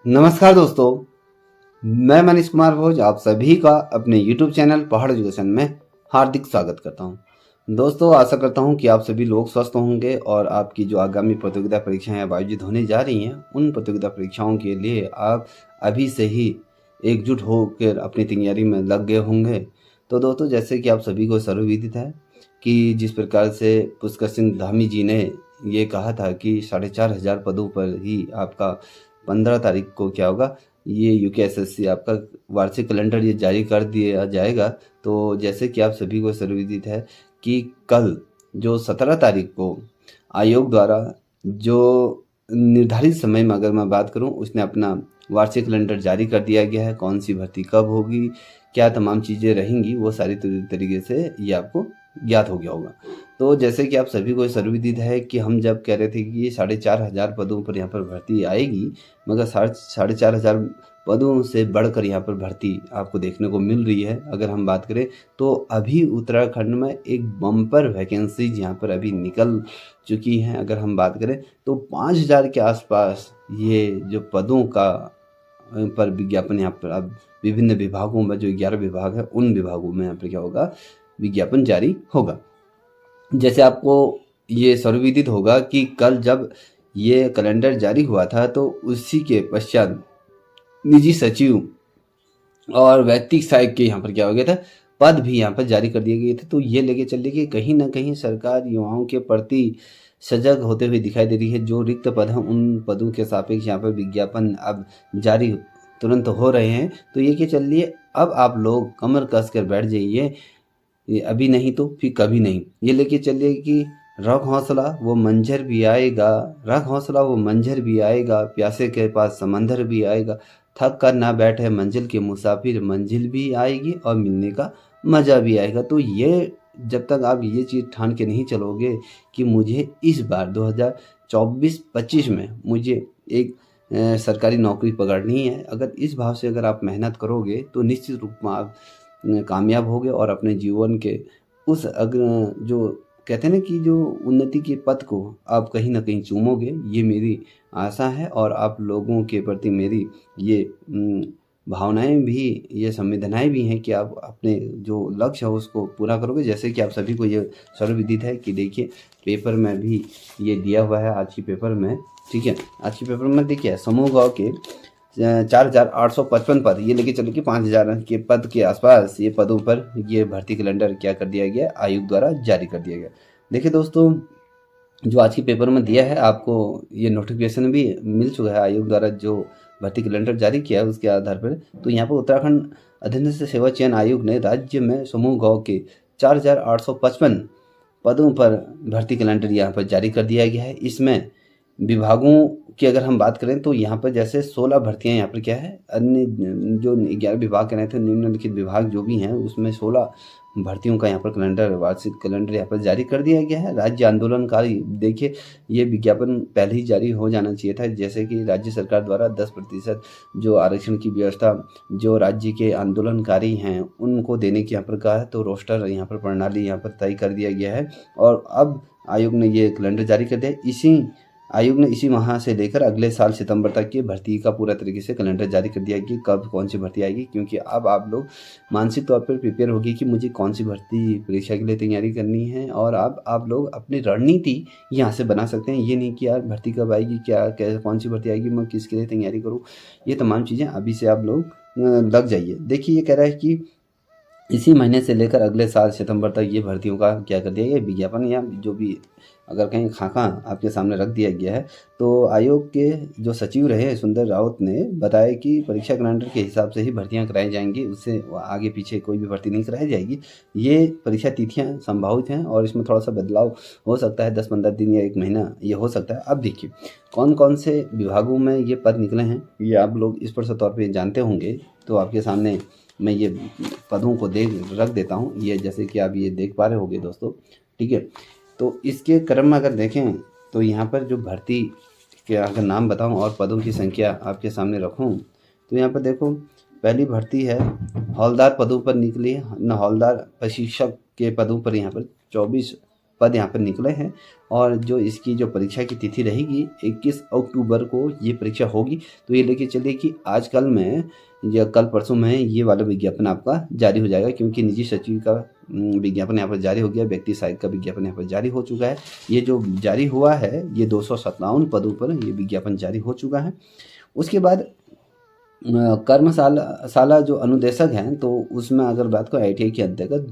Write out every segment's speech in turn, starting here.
नमस्कार दोस्तों, मैं मनीष कुमार भोज आप सभी का अपने YouTube चैनल पहाड़ एजुकेशन में हार्दिक स्वागत करता हूं। दोस्तों, आशा करता हूं कि आप सभी लोग स्वस्थ होंगे और आपकी जो आगामी प्रतियोगिता परीक्षाएं अब आयोजित होने जा रही हैं, उन प्रतियोगिता परीक्षाओं के लिए आप अभी से ही एकजुट होकर अपनी तैयारी में लग गए होंगे। तो दोस्तों, जैसे कि आप सभी को सर्वविदित है कि जिस प्रकार से पुष्कर सिंह धामी जी ने ये कहा था कि 4,500 पदों पर ही आपका 15 तारीख को क्या होगा, ये यूकेएसएससी आपका वार्षिक कैलेंडर ये जारी कर दिया जाएगा। तो जैसे कि आप सभी को सर्वविदित है कि कल जो 17 तारीख को आयोग द्वारा जो निर्धारित समय में अगर मैं बात करूं, उसने अपना वार्षिक कैलेंडर जारी कर दिया गया है। कौन सी भर्ती कब होगी, क्या तमाम चीज़ें रहेंगी, वो सारी तरीके से ये आपको ज्ञात हो गया होगा। तो जैसे कि आप सभी को सर्वविदित है कि हम जब कह रहे थे कि 4,500 पदों पर यहाँ पर भर्ती आएगी, मगर 4,500 पदों से बढ़कर यहाँ पर भर्ती आपको देखने को मिल रही है। अगर हम बात करें तो अभी उत्तराखंड में एक बम्पर वैकेंसी यहाँ पर अभी निकल चुकी हैं। अगर हम बात करें तो 5,000 के आसपास ये जो पदों का पर विज्ञापन यहाँ पर अब विभिन्न विभागों में, जो 11 विभाग है उन विभागों में यहाँ पर क्या होगा, विज्ञापन जारी होगा। जैसे आपको ये सर्वविदित होगा कि कल जब ये कैलेंडर जारी हुआ था तो उसी के पश्चात निजी सचिव और व्यक्तिगत सहायक के यहाँ पर क्या हो गया था, पद भी यहाँ पर जारी कर दिए गए थे। तो ये लेके चलिए कि कहीं ना कहीं सरकार युवाओं के प्रति सजग होते हुए दिखाई दे रही है। जो रिक्त पद हैं उन पदों के सापेक्ष यहाँ पर विज्ञापन अब जारी तुरंत हो रहे हैं। तो ये कि चलिए अब आप लोग कमर कस कर बैठ जाइए, ये अभी नहीं तो फिर कभी नहीं। ये लेके चलिए कि रख हौसला वो मंजर भी आएगा, रख हौसला वो मंजर भी आएगा, प्यासे के पास समंदर भी आएगा, थक कर ना बैठे मंजिल के मुसाफिर, मंजिल भी आएगी और मिलने का मज़ा भी आएगा। तो ये जब तक आप ये चीज़ ठान के नहीं चलोगे कि मुझे इस बार 2024-25 में मुझे एक सरकारी नौकरी पकड़नी है, अगर इस भाव से अगर आप मेहनत करोगे तो निश्चित रूप में आप कामयाब होगे और अपने जीवन के उस अग्र जो कहते हैं ना कि जो उन्नति के पथ को आप कहीं ना कहीं चूमोगे। ये मेरी आशा है और आप लोगों के प्रति मेरी ये भावनाएं भी, ये संवेदनाएं भी हैं कि आप अपने जो लक्ष्य है उसको पूरा करोगे। जैसे कि आप सभी को ये सर्वविदित है कि देखिए पेपर में भी ये दिया हुआ है आज की पेपर में, ठीक है। आज की पेपर में देखिए समूह गाँव के 4,855 पद, ये लेके चलो कि 5,000 के पद के आसपास ये पदों पर ये भर्ती कैलेंडर क्या कर दिया गया, आयोग द्वारा जारी कर दिया गया। देखिए दोस्तों, जो आज के पेपर में दिया है आपको ये नोटिफिकेशन भी मिल चुका है आयोग द्वारा जो भर्ती कैलेंडर जारी किया है उसके आधार पर। तो यहाँ पर उत्तराखंड अधीनस्थ सेवा चयन आयोग ने राज्य में समूह गाँव के 4,855 पदों पर भर्ती कैलेंडर यहाँ पर जारी कर दिया गया है। इसमें विभागों की अगर हम बात करें तो यहाँ पर जैसे 16 भर्तियाँ यहाँ पर क्या है, अन्य जो 11 विभाग कह रहे थे निम्नलिखित विभाग जो भी हैं उसमें 16 भर्तियों का यहाँ पर कैलेंडर, वार्षिक कैलेंडर यहाँ पर जारी कर दिया गया है। राज्य आंदोलनकारी, देखिए ये विज्ञापन पहले ही जारी हो जाना चाहिए था। जैसे कि राज्य सरकार द्वारा 10% जो आरक्षण की व्यवस्था जो राज्य के आंदोलनकारी हैं उनको देने की यहाँ पर कहा है। तो रोस्टर यहाँ पर प्रणाली यहाँ पर तय कर दिया गया है और अब आयोग ने ये कैलेंडर जारी कर दिया। आयोग ने इसी माह से लेकर अगले साल सितंबर तक की भर्ती का पूरा तरीके से कैलेंडर जारी कर दिया कि कब कौन सी भर्ती आएगी, क्योंकि अब आप लोग मानसिक तौर पर प्रिपेयर होगी कि मुझे कौन सी भर्ती परीक्षा के लिए तैयारी करनी है। और अब आप लोग अपनी रणनीति यहाँ से बना सकते हैं। ये नहीं कि यार भर्ती कब आएगी, क्या कौन सी भर्ती आएगी, मैं किसके लिए तैयारी करूँ, ये तमाम चीज़ें अभी से आप लोग लग जाइए। देखिए ये कह रहा है कि इसी महीने से लेकर अगले साल सितंबर तक ये भर्तियों का क्या कर दिया गया, विज्ञापन या जो भी अगर कहीं खाका आपके सामने रख दिया गया है। तो आयोग के जो सचिव रहे सुंदर राउत ने बताया कि परीक्षा कैलेंडर के हिसाब से ही भर्तियां कराई जाएंगी, उससे आगे पीछे कोई भी भर्ती नहीं कराई जाएगी। ये परीक्षा तिथियां संभावित हैं और इसमें थोड़ा सा बदलाव हो सकता है, 10-15 दिन या 1 महीना ये हो सकता है। अब देखिए कौन कौन से विभागों में ये पद निकले हैं ये आप लोग इस पर तौर पर जानते होंगे। तो आपके सामने मैं ये पदों को रख देता हूँ, ये जैसे कि आप ये देख पा रहे होंगे दोस्तों, ठीक है। तो इसके क्रम में अगर देखें तो यहाँ पर जो भर्ती के अगर नाम बताऊँ और पदों की संख्या आपके सामने रखूँ तो यहाँ पर देखो पहली भर्ती है हौलदार पदों पर निकली है न, हौलदार प्रशिक्षक के पदों पर यहाँ पर 24 पद यहाँ पर निकले हैं और जो इसकी जो परीक्षा की तिथि रहेगी 21 अक्टूबर को ये परीक्षा होगी। तो ये लेके चलिए कि आज कल में या कल परसों में ये वाला विज्ञापन आपका जारी हो जाएगा, क्योंकि निजी सचिव का विज्ञापन यहाँ पर जारी हो गया, व्यक्ति सहायक का विज्ञापन यहाँ पर जारी हो चुका है। ये जो जारी हुआ है ये 257 पदों पर ये विज्ञापन जारी हो चुका है। उसके बाद कर्मशाला जो अनुदेशक हैं तो उसमें अगर बात करें ITI के अंतर्गत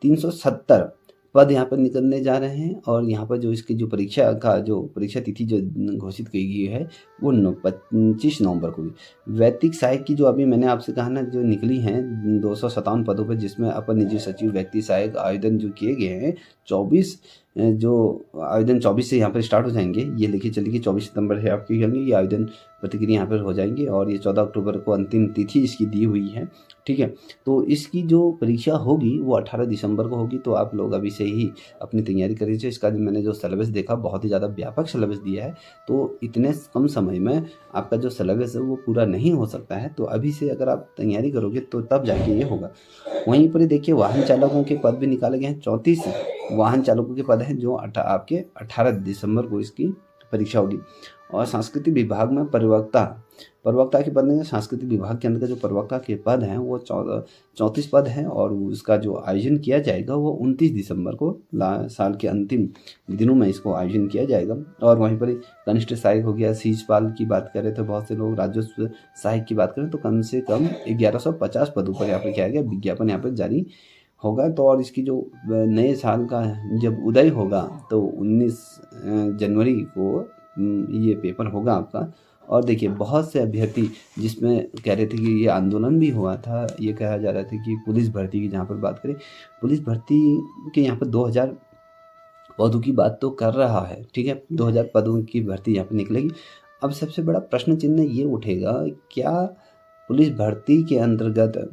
370 पद यहाँ पर निकलने जा रहे हैं और यहाँ पर जो इसकी जो परीक्षा तिथि जो घोषित की गई है वो 25 नवंबर को भी। वैदिक सहायक की जो अभी मैंने आपसे कहा ना जो निकली हैं 257 पदों पर, जिसमें अपर निजी सचिव व्यक्ति सहायक आवेदन जो किए गए हैं 24 जो आवेदन 24 से यहाँ पर स्टार्ट हो जाएंगे। ये लेके चलिए कि 24 सितंबर से आपके होंगे ये आवेदन प्रतिक्रिया यहाँ पर हो जाएंगे और ये 14 अक्टूबर को अंतिम तिथि इसकी दी हुई है। ठीक है, तो इसकी जो परीक्षा होगी वो 18 दिसंबर को होगी। तो आप लोग अभी से ही अपनी तैयारी कर लीजिए। इसका मैंने जो सिलेबस देखा बहुत ही ज़्यादा व्यापक सिलेबस दिया है, तो इतने कम समय में आपका जो सिलेबस है वो पूरा नहीं हो सकता है। तो अभी से अगर आप तैयारी करोगे तो तब जाके ये होगा। वहीं पर देखिए वाहन चालकों के पद भी निकाले गए हैं। 34 वाहन चालकों के पद हैं जो आपके 18 दिसंबर को इसकी परीक्षा होगी। और सांस्कृतिक विभाग में प्रवक्ता के पद में सांस्कृतिक विभाग के अंदर का जो प्रवक्ता के पद हैं वो 34 पद हैं और उसका जो आयोजन किया जाएगा वो 29 दिसंबर को साल के अंतिम दिनों में इसको आयोजन किया जाएगा। और वहीं पर कनिष्ठ सहायक हो गया, सीजपाल की बात करें तो बहुत से लोग, राजस्व सहायक की बात करें तो कम से कम 1150 पदों पर यहाँ पर किया गया विज्ञापन यहाँ पर जारी होगा। तो और इसकी जो नए साल का जब उदय होगा तो 19 जनवरी को ये पेपर होगा आपका। और देखिए बहुत से अभ्यर्थी जिसमें कह रहे थे कि ये आंदोलन भी हुआ था, ये कहा जा रहा था कि पुलिस भर्ती की जहाँ पर बात करें, पुलिस भर्ती के यहाँ पर 2000 पदों की बात तो कर रहा है। ठीक है, 2000 पदों की भर्ती यहाँ पर निकलेगी। अब सबसे बड़ा प्रश्न चिन्ह ये उठेगा, क्या पुलिस भर्ती के अंतर्गत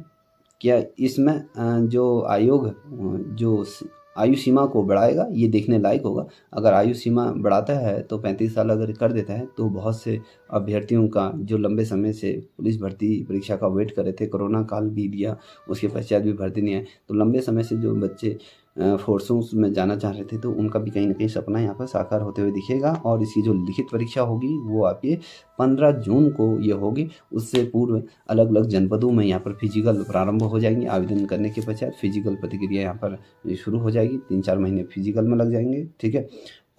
क्या इसमें जो आयोग जो आयु सीमा को बढ़ाएगा, ये देखने लायक होगा। अगर आयु सीमा बढ़ाता है तो 35 साल अगर कर देता है तो बहुत से अभ्यर्थियों का जो लंबे समय से पुलिस भर्ती परीक्षा का वेट कर रहे थे, कोरोना काल भी दिया उसके पश्चात भी भर्ती नहीं आए, तो लंबे समय से जो बच्चे फोर्सों में जाना चाह रहे थे तो उनका भी कहीं ना कहीं सपना यहाँ पर साकार होते हुए दिखेगा। और इसकी जो लिखित परीक्षा होगी वो आपके 15 जून को ये होगी। उससे पूर्व अलग अलग जनपदों में यहाँ पर फिजिकल प्रारंभ हो जाएंगे। आवेदन करने के पश्चात फिजिकल प्रतिक्रिया यहाँ पर शुरू हो जाएगी, 3-4 महीने फिजिकल में लग जाएंगे। ठीक है,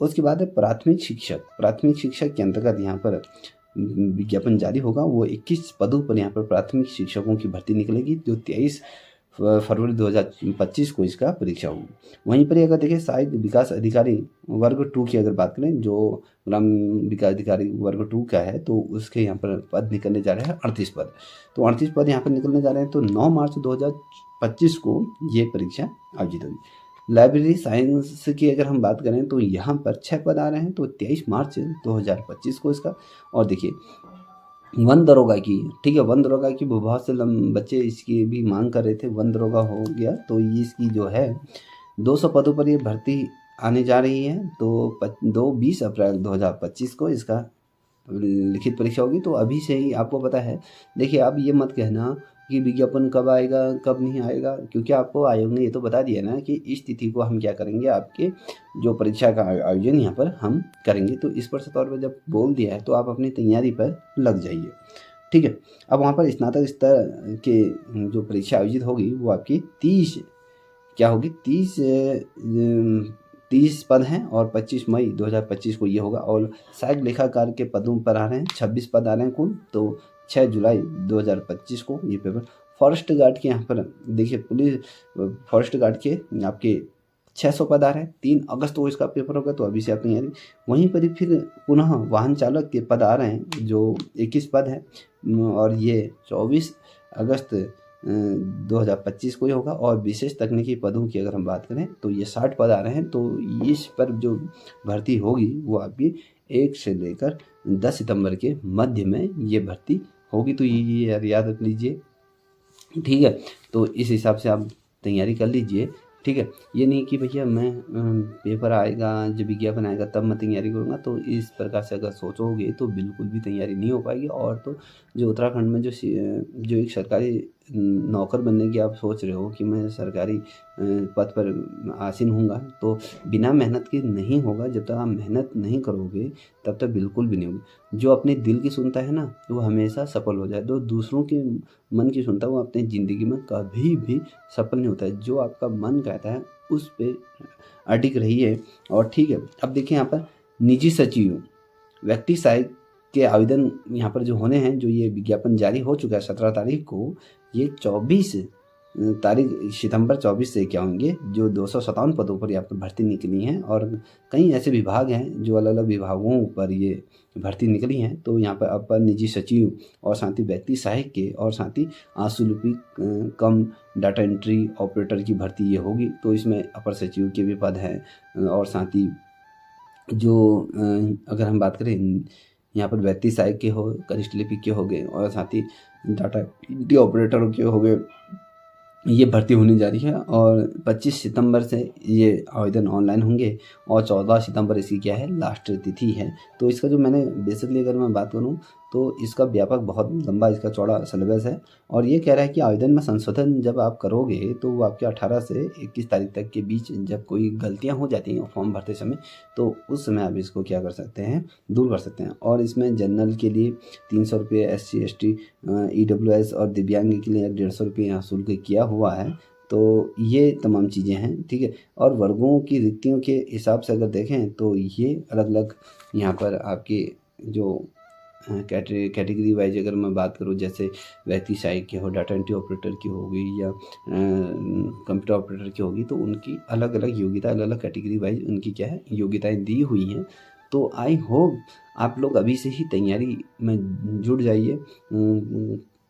उसके बाद है प्राथमिक शिक्षक के अंतर्गत यहाँ पर विज्ञापन जारी होगा। वो 21 पदों पर यहाँ पर प्राथमिक शिक्षकों की भर्ती निकलेगी जो 23 फरवरी 2025 को इसका परीक्षा होगी। वहीं पर अगर देखें सहायक विकास अधिकारी वर्ग 2 की अगर बात करें, जो ग्राम विकास अधिकारी वर्ग 2 का है तो उसके यहाँ पर पद निकलने जा रहे हैं 38 पद। तो 38 पद यहाँ पर निकलने जा रहे हैं। तो 9 मार्च 2025 को ये परीक्षा आयोजित होगी। लाइब्रेरी साइंस की अगर हम बात करें तो यहाँ पर 6 पद आ रहे हैं। तो 23 मार्च 2025 को इसका। और देखिए वन दरोगा की, ठीक है, वन दरोगा की बहुत से बच्चे इसकी भी मांग कर रहे थे, वन दरोगा हो गया। तो ये इसकी जो है 200 पदों पर ये भर्ती आने जा रही है। तो 20 अप्रैल 2025 को इसका लिखित परीक्षा होगी। तो अभी से ही आपको पता है, देखिए आप ये मत कहना कि विज्ञापन कब आएगा कब नहीं आएगा, क्योंकि आपको आयोग ने ये तो बता दिया ना कि इस तिथि को हम क्या करेंगे, आपके जो परीक्षा का आयोजन यहाँ पर हम करेंगे। तो इस पर तौर पर जब बोल दिया है तो आप अपनी तैयारी पर लग जाइए। ठीक है, अब वहाँ पर स्नातक स्तर के जो परीक्षा आयोजित होगी वो आपकी 30 क्या होगी 30 पद हैं और 25 मई 2025 को ये होगा। और सहायक लेखाकार के पदों पर आ रहे हैं 26 पद आ रहे हैं कुल। तो 6 जुलाई 2025 को ये पेपर। फॉरेस्ट गार्ड के यहाँ पर देखिए पुलिस फॉरेस्ट गार्ड के आपके 600 पद आ रहे हैं। 3 अगस्त को इसका पेपर होगा। तो अभी से आप तैयारी। वहीं पर ही फिर पुनः वाहन चालक के पद आ रहे हैं जो 21 पद हैं और ये 24 अगस्त 2025 को ही होगा। और विशेष तकनीकी पदों की अगर हम बात करें तो ये 60 पद आ रहे हैं। तो इस पर जो भर्ती होगी वो आपकी 1 से लेकर 10 सितंबर के मध्य में ये भर्ती होगी। तो ये याद रख लीजिए। ठीक है, तो इस हिसाब से आप तैयारी कर लीजिए। ठीक है, ये नहीं कि भैया मैं पेपर आएगा जब विज्ञापन आएगा तब मैं तैयारी करूँगा। तो इस प्रकार से अगर सोचोगे तो बिल्कुल भी तैयारी नहीं हो पाएगी। और तो जो उत्तराखंड में जो एक सरकारी नौकर बनने की आप सोच रहे हो कि मैं सरकारी पद पर आसीन होऊंगा, तो बिना मेहनत के नहीं होगा। जब तक आप मेहनत नहीं करोगे तब तक बिल्कुल भी नहीं होगी। जो अपने दिल की सुनता है ना, वो हमेशा सफल हो जाए। जो दूसरों के मन की सुनता है, वो अपनी ज़िंदगी में कभी भी सफल नहीं होता है। जो आपका मन कहता है उस पे अडिग रहिए। और ठीक है, अब देखिए यहाँ पर निजी सचिव व्यक्ति सहायक के आवेदन यहाँ पर जो होने हैं, जो ये विज्ञापन जारी हो चुका है 17 तारीख को, ये 24 तारीख सितंबर 24 से क्या होंगे, जो 257 पदों पर यहाँ पर भर्ती निकली हैं। और कई ऐसे विभाग हैं जो अलग अलग विभागों पर ये भर्ती निकली हैं। तो यहाँ पर अपर निजी सचिव और साथ ही व्यक्ति सहायक के और साथ ही आशुलिपि कम डाटा एंट्री ऑपरेटर की भर्ती ये होगी। तो इसमें अपर सचिव के भी पद हैं। और साथ ही जो अगर हम बात करें यहाँ पर व्यक्ति सहायक के हो, कनिष्ठ लिपिक के हो गए और साथ ही डाटा एंट्री ऑपरेटर के हो गए, ये भर्ती होने जा रही है। और 25 सितंबर से ये आवेदन ऑनलाइन होंगे और 14 सितंबर इसकी क्या है, लास्ट तिथि है। तो इसका जो मैंने बेसिकली अगर मैं बात करूँ तो इसका व्यापक बहुत लंबा इसका चौड़ा सिलेबस है। और ये कह रहा है कि आवेदन में संशोधन जब आप करोगे तो वो आपके 18 से 21 तारीख तक के बीच जब कोई गलतियाँ हो जाती हैं फॉर्म भरते समय, तो उस समय आप इसको क्या कर सकते हैं, दूर कर सकते हैं। और इसमें जनरल के लिए 300 रुपये, SC ST EWS और दिव्यांग के लिए 150 रुपये यहाँ शुल्क किया हुआ है। तो ये तमाम चीज़ें हैं, ठीक है। और वर्गों की रिक्तियों के हिसाब से अगर देखें तो ये अलग अलग यहाँ पर आपके जो कैटेगरी वाइज अगर मैं बात करूँ, जैसे व्यक्ति सहायक की हो, डाटा एंट्री ऑपरेटर की होगी या कंप्यूटर ऑपरेटर की होगी, तो उनकी अलग अलग योग्यता, अलग अलग कैटेगरी वाइज उनकी क्या है, योग्यताएं दी हुई हैं। तो आई होप आप लोग अभी से ही तैयारी में जुट जाइए।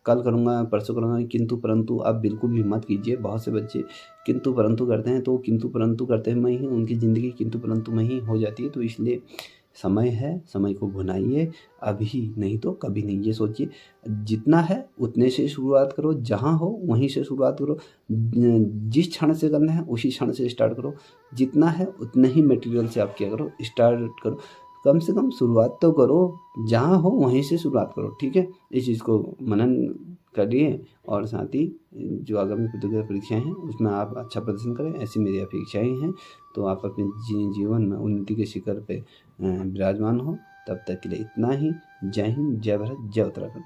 कल करूँगा, परसों करूँगा, किंतु परंतु आप बिल्कुल भी मत कीजिए। बहुत से बच्चे किंतु परंतु करते हैं, तो किंतु परंतु करते में ही उनकी ज़िंदगी किंतु परंतु में ही हो जाती है। तो इसलिए समय है, समय को भुनाइए, अभी नहीं तो कभी नहीं। ये सोचिए, जितना है उतने से शुरुआत करो, जहाँ हो वहीं से शुरुआत करो, जिस क्षण से करना है उसी क्षण से स्टार्ट करो। जितना है उतने ही मटेरियल से आप क्या करो, स्टार्ट करो। कम से कम शुरुआत तो करो, जहाँ हो वहीं से शुरुआत करो, ठीक है। इस चीज़ को मनन करिए और साथ ही जो आगामी प्रतियोगिता परीक्षाएं हैं उसमें आप अच्छा प्रदर्शन करें, ऐसी मेरी अपेक्षाएं हैं। तो आप अपने जीवन में उन्नति के शिखर पे विराजमान हो। तब तक के लिए इतना ही। जय हिंद, जय भारत, जय उत्तराखंड।